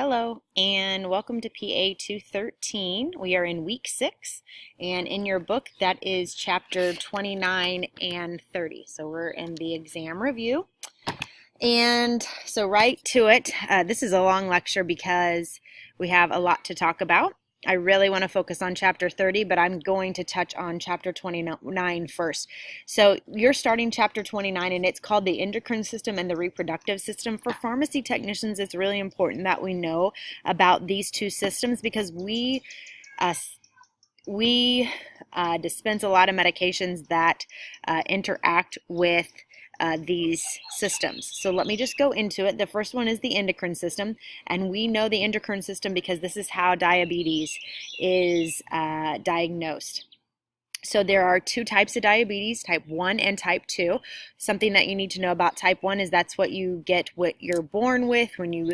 Hello and welcome to PA213. We are in week 6, and in your book that is chapter 29 and 30. So we're in the exam review. And so right to it, this is a long lecture because we have a lot to talk about. I really want to focus on chapter 30, but I'm going to touch on chapter 29 first. So you're starting chapter 29, and it's called the endocrine system and the reproductive system. For pharmacy technicians, it's really important that we know about these two systems because we dispense a lot of medications that interact with these systems. So let me just go into it. The first one is the endocrine system, and we know the endocrine system because this is how diabetes is diagnosed. So there are two types of diabetes, type 1 and type 2. Something that you need to know about type 1 is that's what you get, what you're born with when you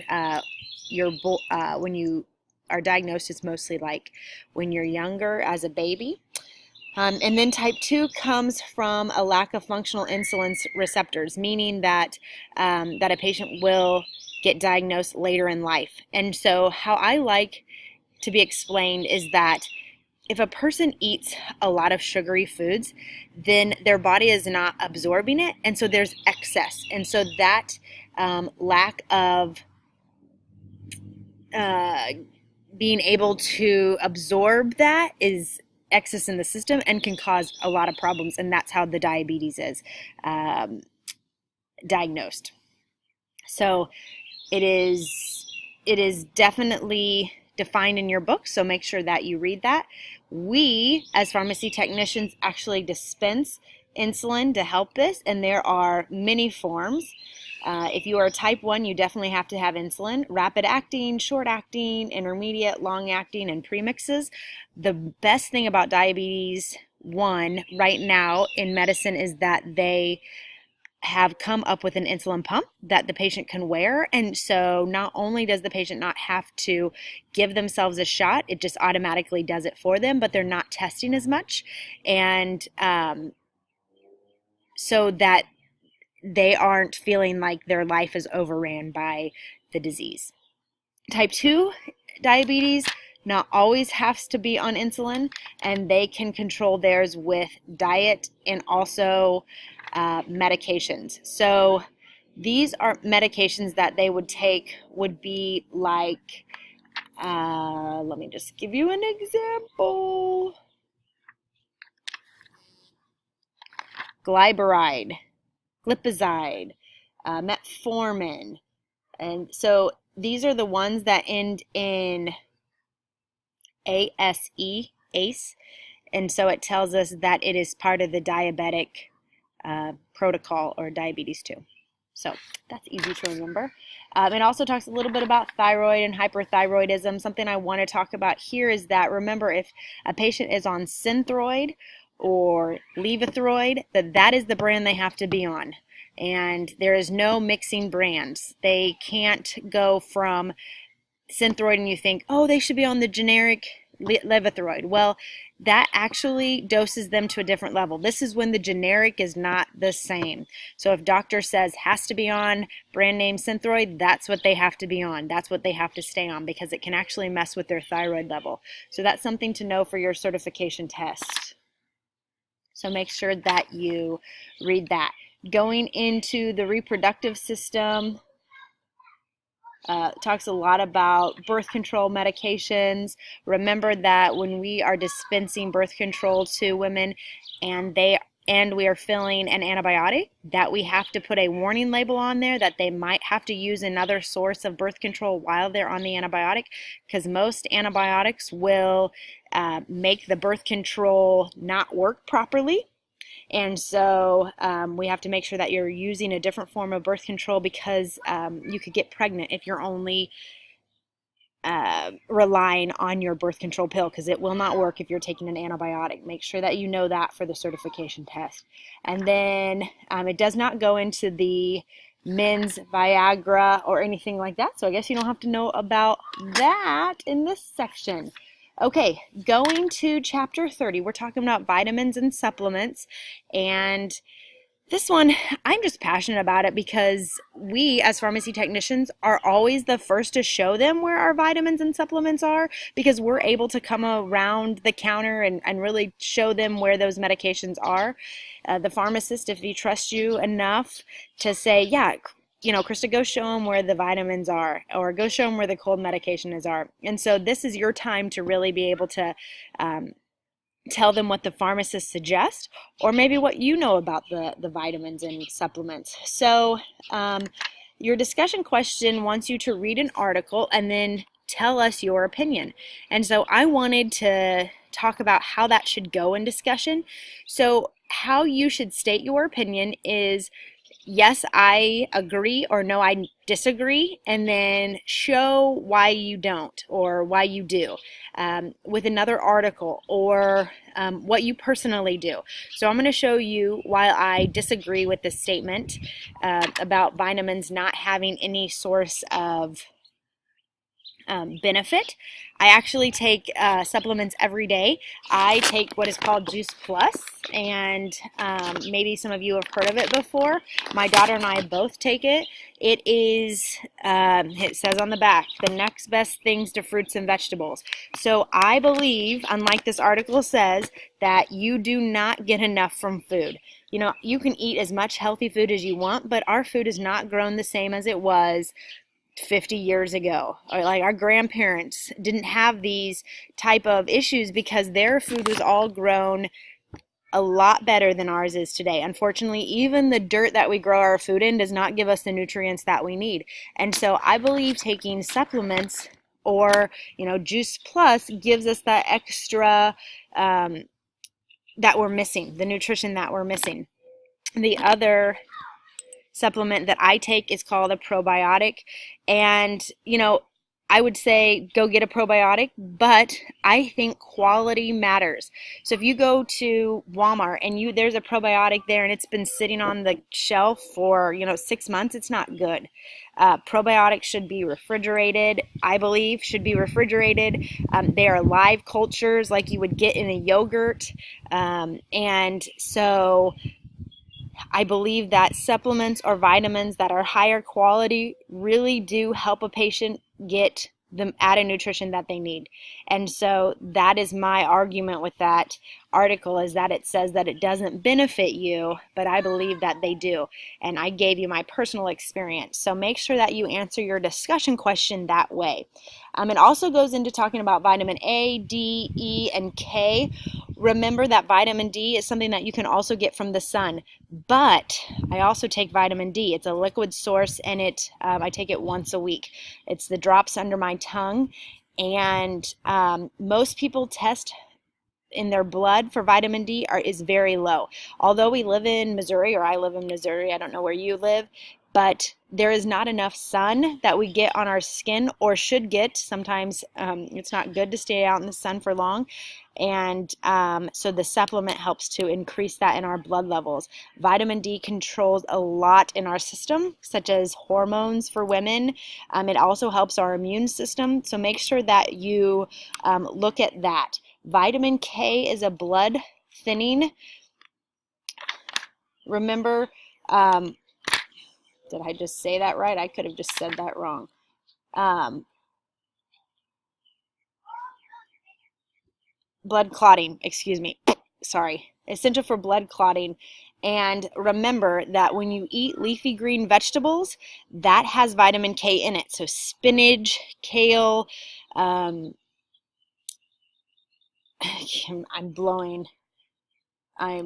are diagnosed. It's mostly like when you're younger as a baby. And then type 2 comes from a lack of functional insulin receptors, meaning that a patient will get diagnosed later in life. And so how I like to be explained is that if a person eats a lot of sugary foods, then their body is not absorbing it, and so there's excess. And so that lack of being able to absorb that is excess in the system and can cause a lot of problems, and that's how the diabetes is diagnosed. So it is definitely defined in your book, so make sure that you read that. We, as pharmacy technicians, actually dispense insulin to help this, and there are many forms. If you are type 1, you definitely have to have insulin. Rapid acting, short acting, intermediate, long acting, and premixes. The best thing about diabetes 1 right now in medicine is that they have come up with an insulin pump that the patient can wear. And so not only does the patient not have to give themselves a shot, it just automatically does it for them, but they're not testing as much. And so that they aren't feeling like their life is overran by the disease. Type 2 diabetes not always has to be on insulin, and they can control theirs with diet and also medications. So these are medications that they would take would be like, let me just give you an example. Glyburide, glipizide, metformin. And so these are the ones that end in ACE, and so it tells us that it is part of the diabetic protocol, or diabetes 2. So that's easy to remember. It also talks a little bit about thyroid and hyperthyroidism. Something I want to talk about here is that, remember, if a patient is on Synthroid or Levothyroid, that is the brand they have to be on. And there is no mixing brands. They can't go from Synthroid and you think, oh, they should be on the generic Levothyroid. Well, that actually doses them to a different level. This is when the generic is not the same. So if doctor says has to be on brand name Synthroid, that's what they have to be on. That's what they have to stay on, because it can actually mess with their thyroid level. So that's something to know for your certification test. So make sure that you read that. Going into the reproductive system, talks a lot about birth control medications. Remember that when we are dispensing birth control to women and we are filling an antibiotic, that we have to put a warning label on there that they might have to use another source of birth control while they're on the antibiotic, because most antibiotics will make the birth control not work properly. And so we have to make sure that you're using a different form of birth control, because you could get pregnant if you're only relying on your birth control pill, because it will not work if you're taking an antibiotic. Make sure that you know that for the certification test. And then it does not go into the men's Viagra or anything like that, so I guess you don't have to know about that in this section. Okay, going to chapter 30, we're talking about vitamins and supplements, and This one, I'm just passionate about it because we, as pharmacy technicians, are always the first to show them where our vitamins and supplements are because we're able to come around the counter and really show them where those medications are. The pharmacist, if he trusts you enough to say, yeah, Krista, go show them where the vitamins are, or go show them where the cold medication are. And so this is your time to really be able to tell them what the pharmacist suggests, or maybe what you know about the vitamins and supplements. So your discussion question wants you to read an article and then tell us your opinion. And so I wanted to talk about how that should go in discussion. So how you should state your opinion is, yes, I agree, or no, I disagree, and then show why you don't or why you do with another article, or what you personally do. So I'm going to show you why I disagree with this statement about vitamins not having any source of benefit. I actually take supplements every day. I take what is called Juice Plus, and maybe some of you have heard of it before. My daughter and I both take it. It is, it says on the back, the next best things to fruits and vegetables. So I believe, unlike this article says, that you do not get enough from food. You can eat as much healthy food as you want, but our food is not grown the same as it was 50 years ago. Or like our grandparents didn't have these type of issues because their food was all grown a lot better than ours is today. Unfortunately, even the dirt that we grow our food in does not give us the nutrients that we need. And so I believe taking supplements or, Juice Plus gives us that extra that we're missing, the nutrition that we're missing. The other supplement that I take is called a probiotic, and I would say go get a probiotic, but I think quality matters. So if you go to Walmart and there's a probiotic there and it's been sitting on the shelf for 6 months, it's not good. Probiotics should be refrigerated, I believe, should be refrigerated. They are live cultures like you would get in a yogurt, and so I believe that supplements or vitamins that are higher quality really do help a patient get the added nutrition that they need. And so that is my argument with that article, is that it says that it doesn't benefit you, but I believe that they do. And I gave you my personal experience. So make sure that you answer your discussion question that way. It also goes into talking about vitamin A, D, E, and K. Remember that vitamin D is something that you can also get from the sun, but I also take vitamin D. It's a liquid source, and I take it once a week. It's the drops under my tongue, and most people test in their blood for vitamin D is very low. Although we live in Missouri, or I live in Missouri, I don't know where you live, but there is not enough sun that we get on our skin, or should get. Sometimes it's not good to stay out in the sun for long. And so the supplement helps to increase that in our blood levels. Vitamin D controls a lot in our system, such as hormones for women. It also helps our immune system. So make sure that you look at that. Vitamin K is a blood thinning. Remember, did I just say that right? I could have just said that wrong. Blood clotting, excuse me. Sorry. Essential for blood clotting. And remember that when you eat leafy green vegetables, that has vitamin K in it. So spinach, kale, I'm blowing. Does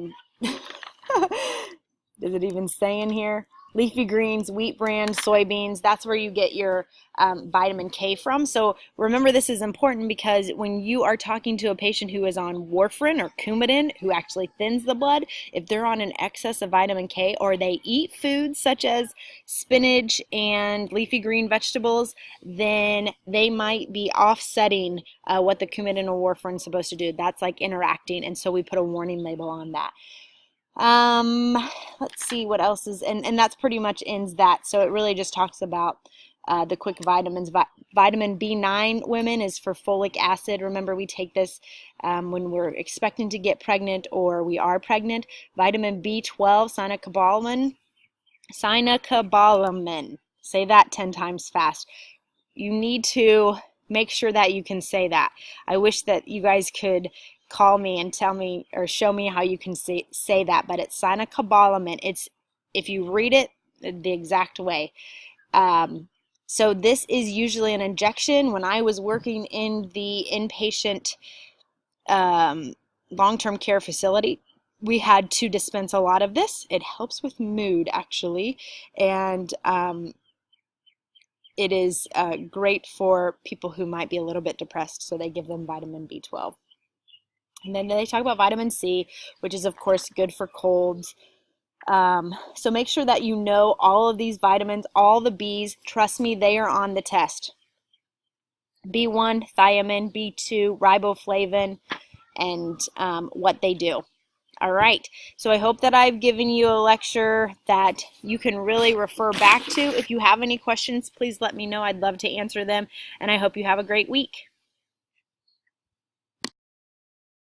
it even say in here? Leafy greens, wheat bran, soybeans, that's where you get your vitamin K from. So remember, this is important because when you are talking to a patient who is on warfarin or Coumadin, who actually thins the blood, if they're on an excess of vitamin K, or they eat foods such as spinach and leafy green vegetables, then they might be offsetting what the Coumadin or warfarin is supposed to do. That's like interacting, and so we put a warning label on that. Let's see what else is, and that's pretty much ends that. So it really just talks about the quick vitamins, Vitamin B9, women, is for folic acid. Remember, we take this when we're expecting to get pregnant or we are pregnant. Vitamin B12, cyanocobalamin. Say that 10 times fast. You need to make sure that you can say that. I wish that you guys could call me and tell me or show me how you can say that, but it's cyanocobalamin. It's, if you read it the exact way. So this is usually an injection. When I was working in the inpatient long-term care facility, we had to dispense a lot of this. It helps with mood, actually, and it is great for people who might be a little bit depressed, so they give them vitamin B12. And then they talk about vitamin C, which is, of course, good for colds. So make sure that you know all of these vitamins, all the Bs. Trust me, they are on the test. B1, thiamine, B2, riboflavin, and what they do. All right, so I hope that I've given you a lecture that you can really refer back to. If you have any questions, please let me know. I'd love to answer them, and I hope you have a great week.